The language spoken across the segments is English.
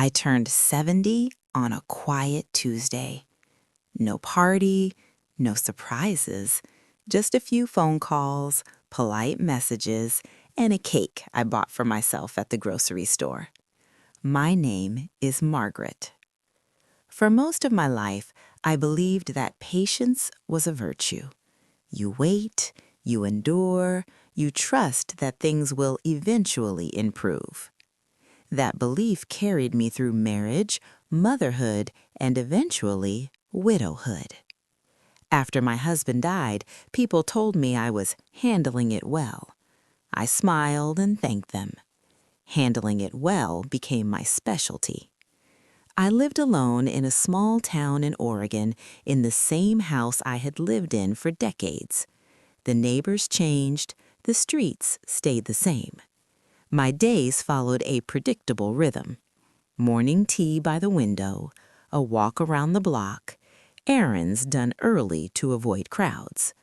I turned 70 on a quiet Tuesday. No party, no surprises, just a few phone calls, polite messages, and a cake I bought for myself at the grocery store. My name is Margaret. For most of my life, I believed that patience was a virtue. You wait, you endure, you trust that things will eventually improve. That belief carried me through marriage, motherhood, and eventually widowhood. After my husband died, people told me I was handling it well. I smiled and thanked them. Handling it well became my specialty. I lived alone in a small town in Oregon in the same house I had lived in for decades. The neighbors changed, the streets stayed the same. My days followed a predictable rhythm. Morning tea by the window, a walk around the block, errands done early to avoid crowds.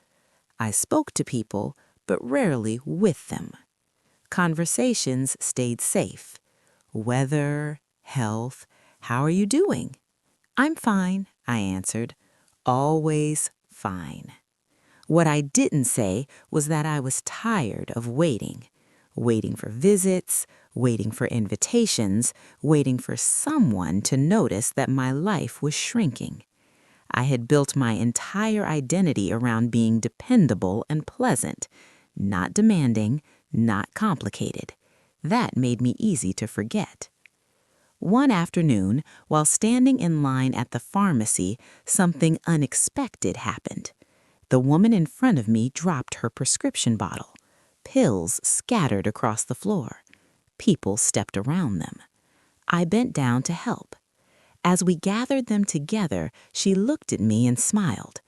I spoke to people, but rarely with them. Conversations stayed safe. Weather, health, how are you doing? I'm fine, I answered. Always fine. What I didn't say was that I was tired of waiting for visits, waiting for invitations, waiting for someone to notice that my life was shrinking. I had built my entire identity around being dependable and pleasant, not demanding, not complicated. That made me easy to forget. One afternoon, while standing in line at the pharmacy, something unexpected happened. The woman in front of me dropped her prescription bottle. Pills scattered across the floor. People stepped around them. I bent down to help. As we gathered them together, she looked at me and smiled.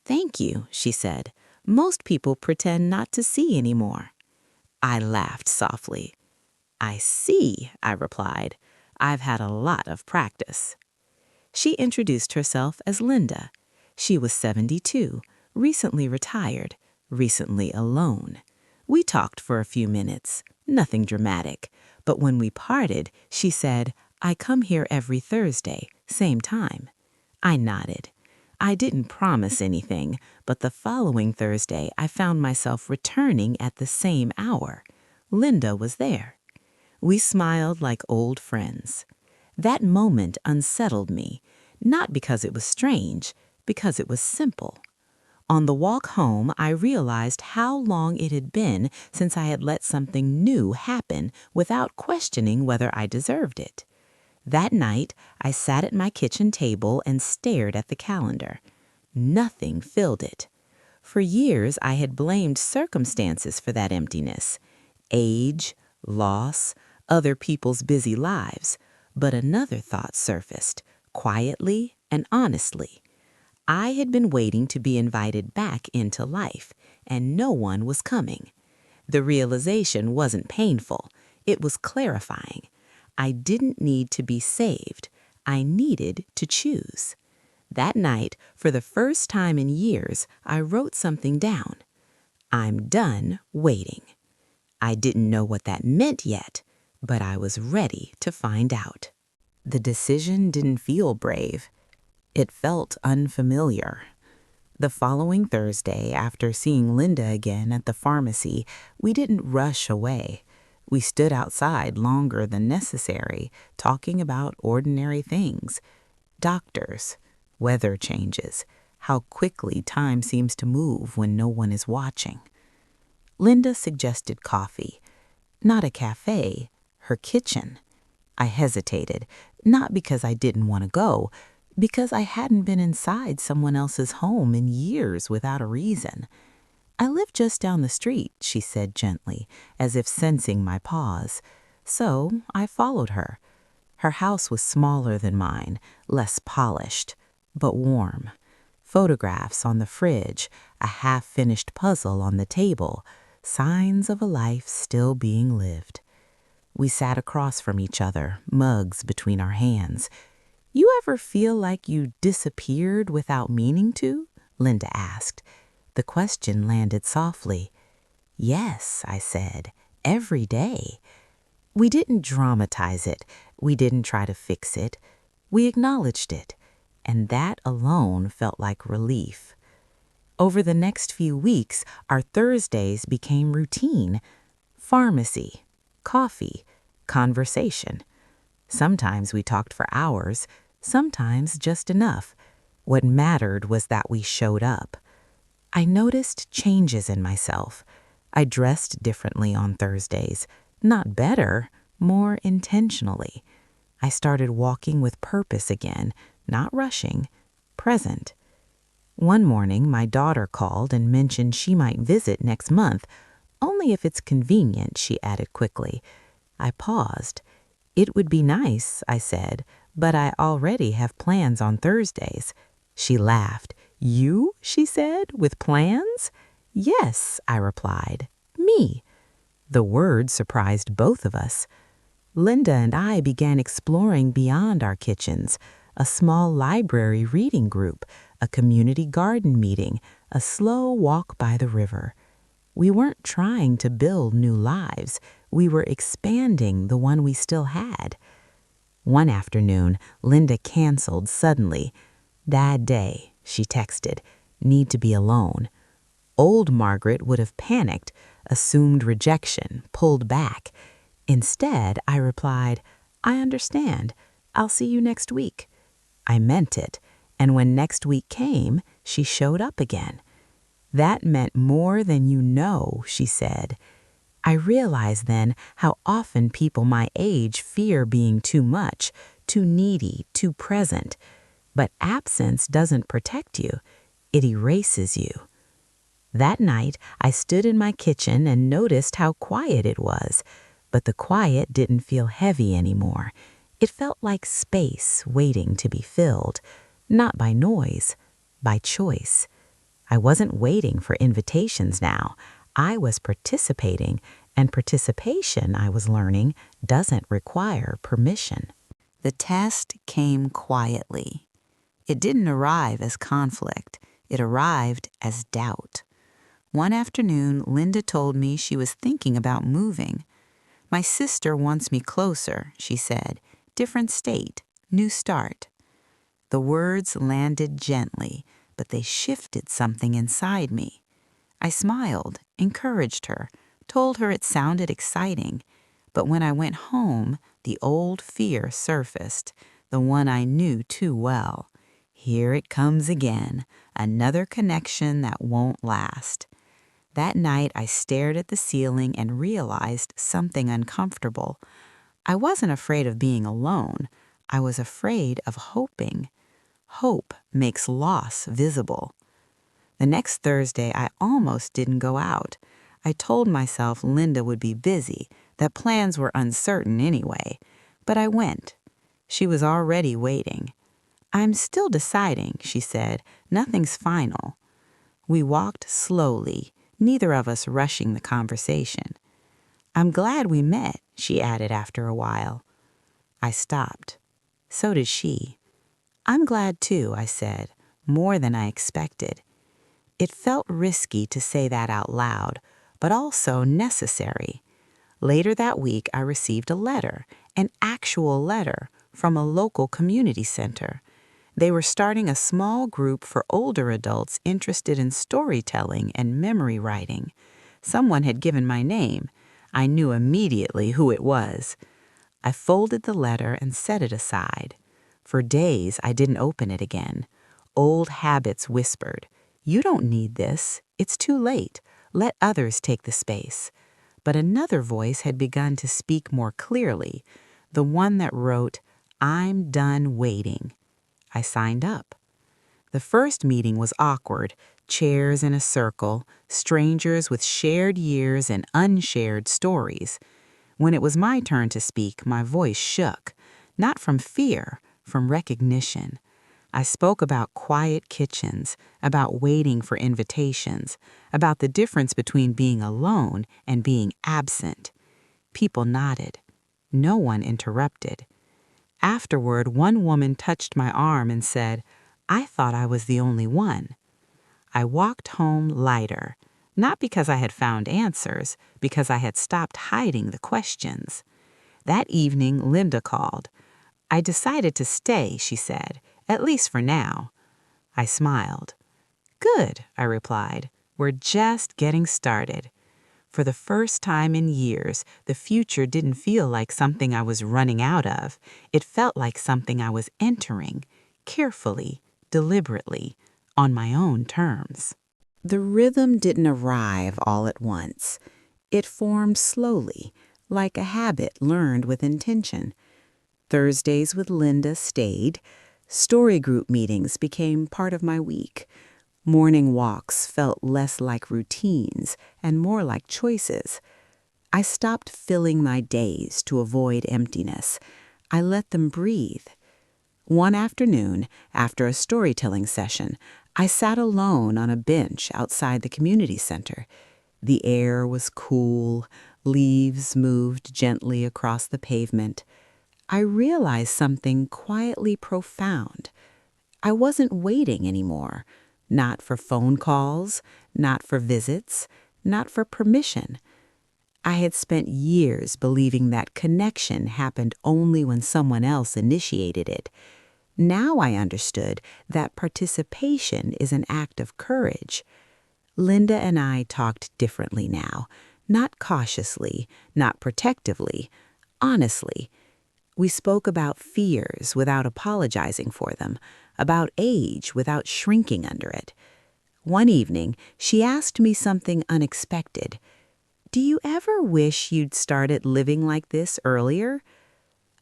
"Thank you," she said. "Most people pretend not to see anymore." I laughed softly. "I see," I replied. "I've had a lot of practice." She introduced herself as Linda. She was 72, recently retired, recently alone. We talked for a few minutes, nothing dramatic, but when we parted, she said, "I come here every Thursday, same time." I nodded. I didn't promise anything, but the following Thursday I found myself returning at the same hour. Linda was there. We smiled like old friends. That moment unsettled me, not because it was strange, because it was simple. On the walk home, I realized how long it had been since I had let something new happen without questioning whether I deserved it. That night, I sat at my kitchen table and stared at the calendar. Nothing filled it. For years, I had blamed circumstances for that emptiness. Age, loss, other people's busy lives. But another thought surfaced, quietly and honestly. I had been waiting to be invited back into life, and no one was coming. The realization wasn't painful. It was clarifying. I didn't need to be saved. I needed to choose. That night, for the first time in years, I wrote something down. I'm done waiting. I didn't know what that meant yet, but I was ready to find out. The decision didn't feel brave. It felt unfamiliar. The following Thursday, after seeing Linda again at the pharmacy, we didn't rush away. We stood outside longer than necessary, talking about ordinary things. Doctors, weather changes, how quickly time seems to move when no one is watching. Linda suggested coffee. Not a cafe, her kitchen. I hesitated, not because I didn't want to go, because I hadn't been inside someone else's home in years without a reason. "I live just down the street," she said gently, as if sensing my pause. So I followed her. Her house was smaller than mine, less polished, but warm. Photographs on the fridge, a half-finished puzzle on the table, signs of a life still being lived. We sat across from each other, mugs between our hands. "You ever feel like you disappeared without meaning to?" Linda asked. The question landed softly. "Yes," I said, "every day." We didn't dramatize it. We didn't try to fix it. We acknowledged it, and that alone felt like relief. Over the next few weeks, our Thursdays became routine. Pharmacy, coffee, conversation. Sometimes we talked for hours, sometimes just enough. What mattered was that we showed up. I noticed changes in myself. I dressed differently on Thursdays, not better, more intentionally. I started walking with purpose again, not rushing, present. One morning, my daughter called and mentioned she might visit next month, only if it's convenient, she added quickly. I paused. It would be nice, I said, but I already have plans on Thursdays. She laughed. You, she said, with plans? Yes, I replied. Me. The word surprised both of us. Linda and I began exploring beyond our kitchens, a small library reading group, a community garden meeting, a slow walk by the river. We weren't trying to build new lives. We were expanding the one we still had. One afternoon, Linda canceled suddenly. Bad day, she texted. Need to be alone. Old Margaret would have panicked, assumed rejection, pulled back. Instead, I replied, I understand. I'll see you next week. I meant it, and when next week came, she showed up again. That meant more than you know, she said. I realized then how often people my age fear being too much, too needy, too present. But absence doesn't protect you. It erases you. That night, I stood in my kitchen and noticed how quiet it was. But the quiet didn't feel heavy anymore. It felt like space waiting to be filled, not by noise, by choice. I wasn't waiting for invitations now. I was participating, and participation, I was learning, doesn't require permission. The test came quietly. It didn't arrive as conflict. It arrived as doubt. One afternoon, Linda told me she was thinking about moving. My sister wants me closer, she said. Different state, new start. The words landed gently, but they shifted something inside me. I smiled, encouraged her, told her it sounded exciting. But when I went home, the old fear surfaced, the one I knew too well. Here it comes again, another connection that won't last. That night, I stared at the ceiling and realized something uncomfortable. I wasn't afraid of being alone. I was afraid of hoping. Hope makes loss visible. The next Thursday, I almost didn't go out. I told myself Linda would be busy, that plans were uncertain anyway. But I went. She was already waiting. I'm still deciding, she said. Nothing's final. We walked slowly, neither of us rushing the conversation. I'm glad we met, she added after a while. I stopped. So did she. I'm glad too, I said, more than I expected. It felt risky to say that out loud, but also necessary. Later that week, I received a letter, an actual letter, from a local community center. They were starting a small group for older adults interested in storytelling and memory writing. Someone had given my name. I knew immediately who it was. I folded the letter and set it aside. For days, I didn't open it again. Old habits whispered, "You don't need this. It's too late. Let others take the space." But another voice had begun to speak more clearly, the one that wrote, "I'm done waiting." I signed up. The first meeting was awkward, chairs in a circle, strangers with shared years and unshared stories. When it was my turn to speak, my voice shook, not from fear, from recognition. I spoke about quiet kitchens, about waiting for invitations, about the difference between being alone and being absent. People nodded. No one interrupted. Afterward, one woman touched my arm and said, "I thought I was the only one." I walked home lighter, not because I had found answers, because I had stopped hiding the questions. That evening, Linda called. I decided to stay, she said, at least for now. I smiled. Good, I replied. We're just getting started. For the first time in years, the future didn't feel like something I was running out of. It felt like something I was entering, carefully, deliberately, on my own terms. The rhythm didn't arrive all at once. It formed slowly, like a habit learned with intention. Thursdays with Linda stayed. Story group meetings became part of my week. Morning walks felt less like routines and more like choices. I stopped filling my days to avoid emptiness. I let them breathe. One afternoon, after a storytelling session, I sat alone on a bench outside the community center. The air was cool, leaves moved gently across the pavement. I realized something quietly profound. I wasn't waiting anymore. Not for phone calls, not for visits, not for permission. I had spent years believing that connection happened only when someone else initiated it. Now I understood that participation is an act of courage. Linda and I talked differently now, not cautiously, not protectively, honestly. We spoke about fears without apologizing for them, about age without shrinking under it. One evening, she asked me something unexpected. Do you ever wish you'd started living like this earlier?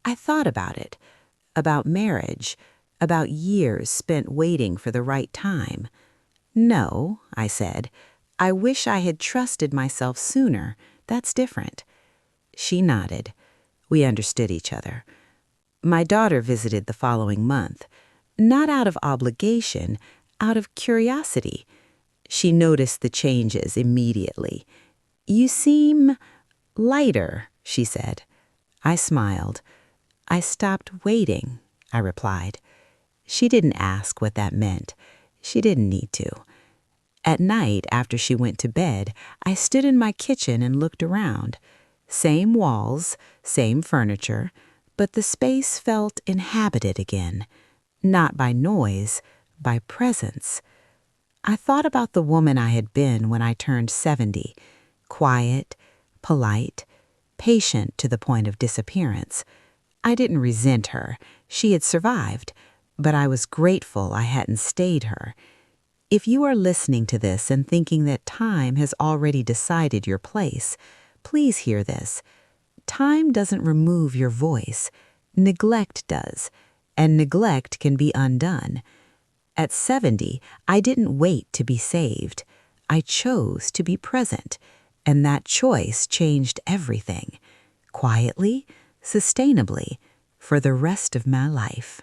I thought about marriage, about years spent waiting for the right time. No, I said. I wish I had trusted myself sooner. That's different. She nodded. We understood each other. My daughter visited the following month, not out of obligation, out of curiosity. She noticed the changes immediately. You seem lighter, she said. I smiled. I stopped waiting, I replied. She didn't ask what that meant. She didn't need to. At night, after she went to bed, I stood in my kitchen and looked around. Same walls, same furniture, but the space felt inhabited again. Not by noise, by presence. I thought about the woman I had been when I turned 70, quiet, polite, patient to the point of disappearance. I didn't resent her. She had survived, but I was grateful I hadn't stayed her. If you are listening to this and thinking that time has already decided your place, please hear this. Time doesn't remove your voice. Neglect does, and neglect can be undone. At 70, I didn't wait to be saved. I chose to be present, and that choice changed everything. Quietly, sustainably, for the rest of my life.